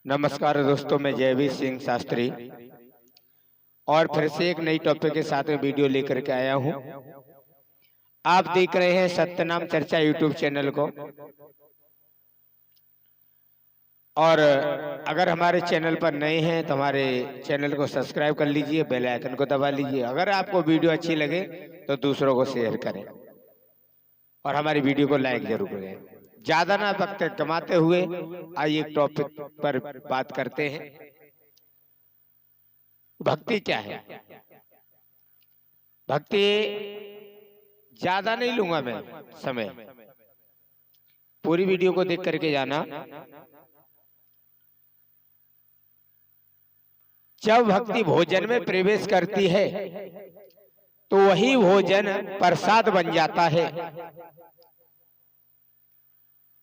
नमस्कार दोस्तों, मैं जयवीर सिंह शास्त्री और फिर से एक नई टॉपिक के साथ में वीडियो लेकर के आया हूं। आप देख रहे हैं सत्यनाम चर्चा यूट्यूब चैनल को, और अगर हमारे चैनल पर नए हैं तो हमारे चैनल को सब्सक्राइब कर लीजिए, बेल आइकन को दबा लीजिए। अगर आपको वीडियो अच्छी लगे तो दूसरों को शेयर करें और हमारी वीडियो को लाइक जरूर करें। ज्यादा ना वक्त कमाते हुए आइए एक टॉपिक पर बात करते हैं। भक्ति क्या है? भक्ति ज्यादा नहीं लूंगा मैं समय, पूरी वीडियो को देख करके जाना। जब भक्ति भोजन में प्रवेश करती है तो वही भोजन प्रसाद बन जाता है,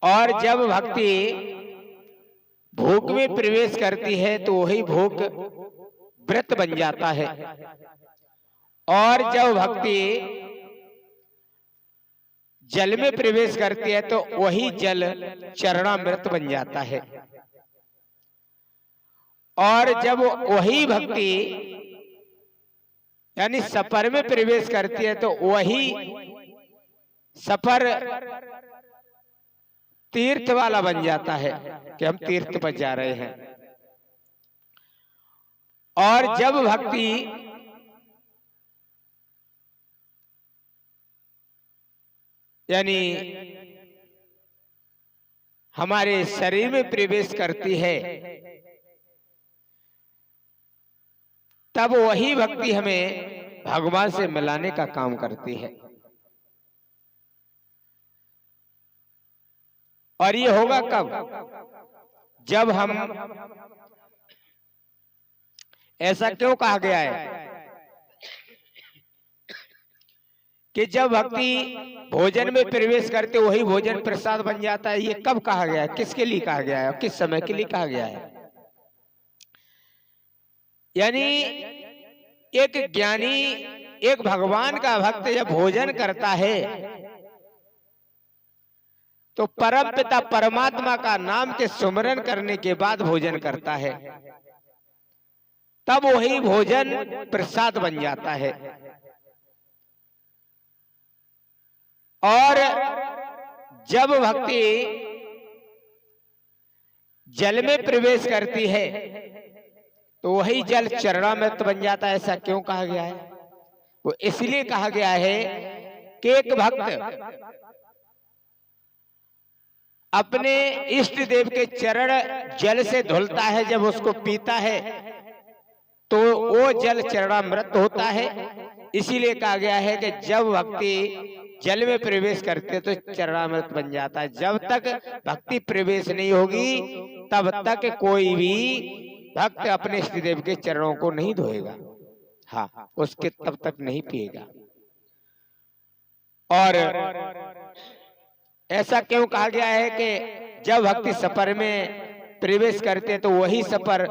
और जब भक्ति भोग में प्रवेश करती है तो वही भोग व्रत बन जाता है, और जब भक्ति जल में प्रवेश करती है तो वही जल चरणामृत बन जाता है, और जब वही भक्ति यानी सफर में प्रवेश करती है तो वही सफर तीर्थ वाला बन जाता है कि हम तीर्थ पर जा रहे हैं। और जब भक्ति यानी हमारे शरीर में प्रवेश करती है तब वही भक्ति हमें भगवान से मिलाने का काम करती है। और ये होगा कब? जब हम, ऐसा क्यों कहा गया है कि जब भक्ति भोजन में प्रवेश करते वही भोजन प्रसाद बन जाता है? ये कब कहा गया है, किसके लिए कहा गया है, किस समय के लिए कहा गया है? यानी एक ज्ञानी, एक भगवान का भक्त जब भोजन करता है तो परम पिता परमात्मा का नाम के सुमरन करने के बाद भोजन करता है, तब वही भोजन प्रसाद बन जाता है। और जब भक्ति जल में प्रवेश करती है तो वही जल चरणामृत बन जाता है। ऐसा क्यों कहा गया है? वो इसलिए कहा गया है कि एक भक्त अपने इष्ट देव के चरण जल से धुलता है, जब उसको पीता है तो वो जल चरणामृत होता है। इसीलिए कहा गया है कि जब भक्ति जल में प्रवेश करते तो चरणामृत बन जाता है। जब तक भक्ति प्रवेश नहीं होगी तब तक कोई भी भक्त अपने इष्ट देव के चरणों को नहीं धोएगा, हाँ, उसके तब तक नहीं पिएगा। और ऐसा क्यों कहा गया है कि जब भक्ति सफर में प्रवेश करते तो वही सफर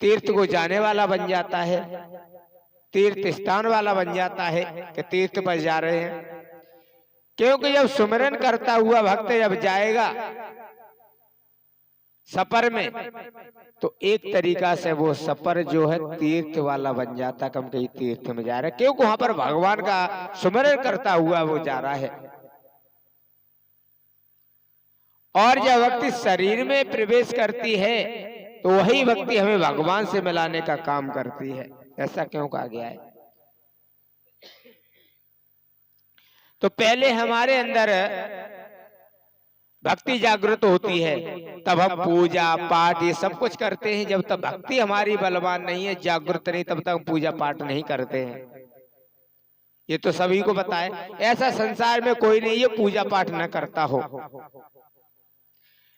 तीर्थ को जाने वाला बन जाता है, तीर्थ स्थान वाला बन जाता है कि तीर्थ पर जा रहे हैं। क्योंकि जब सुमिरन करता हुआ भक्त जब जाएगा सफर में तो एक तरीका से वो सफर जो है तीर्थ वाला बन जाता, कम कहीं तीर्थ में जा रहा है, क्योंकि वहां पर भगवान का सुमिरन करता हुआ वो जा रहा है। और जब भक्ति शरीर में प्रवेश करती है तो वही भक्ति हमें भगवान से मिलाने का काम करती है। ऐसा क्यों कहा गया है? तो पहले हमारे अंदर भक्ति जागृत होती है, तब हम पूजा पाठ ये सब कुछ करते हैं। जब तक भक्ति हमारी बलवान नहीं है, जागृत नहीं, तब तक हम पूजा पाठ नहीं करते हैं। ये तो सभी को पता है। ऐसा संसार में कोई नहीं है पूजा पाठ न करता हो।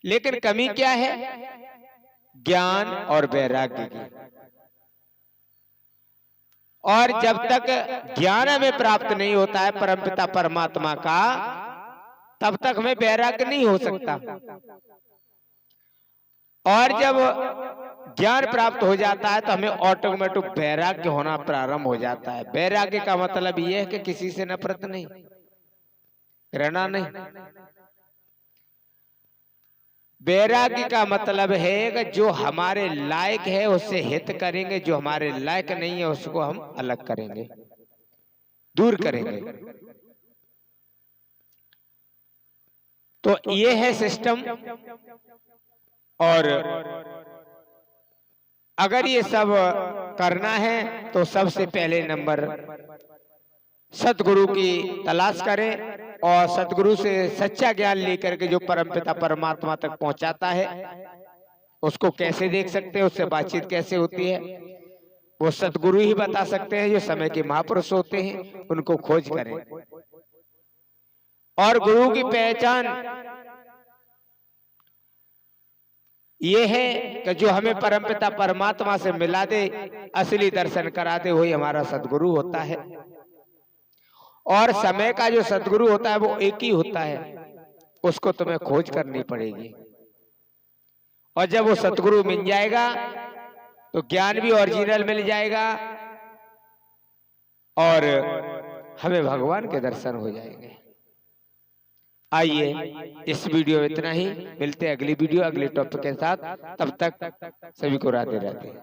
लेकिन कमी क्या है? ज्ञान और वैराग्य की। और जब तक ज्ञान हमें प्राप्त नहीं होता है परमपिता परमात्मा का, तब तक हमें वैराग्य नहीं हो सकता। और जब ज्ञान प्राप्त हो जाता है तो हमें ऑटोमेटिक वैराग्य होना प्रारंभ हो जाता है। वैराग्य का मतलब यह है कि किसी से नफरत नहीं, घृणा नहीं, वैराग्य का मतलब है कि जो हमारे लायक है उससे हित करेंगे, जो हमारे लायक नहीं है उसको हम अलग करेंगे, दूर करेंगे। तो ये है सिस्टम। और अगर ये सब करना है तो सबसे पहले नंबर सतगुरु की तलाश करें और सतगुरु से सच्चा ज्ञान लेकर के जो परमपिता परमात्मा तक पहुंचाता है उसको कैसे देख सकते हैं, उससे बातचीत कैसे होती है, वो सतगुरु ही बता सकते हैं। जो समय के महापुरुष होते हैं उनको खोज करें। और गुरु की पहचान ये है कि जो हमें परमपिता परमात्मा से मिला दे, असली दर्शन करा दे, वही हमारा सतगुरु होता है। और समय का जो सतगुरु होता है वो एक ही होता है, उसको तुम्हें खोज करनी पड़ेगी। और जब वो सतगुरु मिल जाएगा तो ज्ञान भी ओरिजिनल मिल जाएगा और हमें भगवान के दर्शन हो जाएंगे। आइए इस वीडियो में इतना ही, मिलते हैं अगली वीडियो अगले टॉपिक के साथ। तब तक सभी को राधे राधे।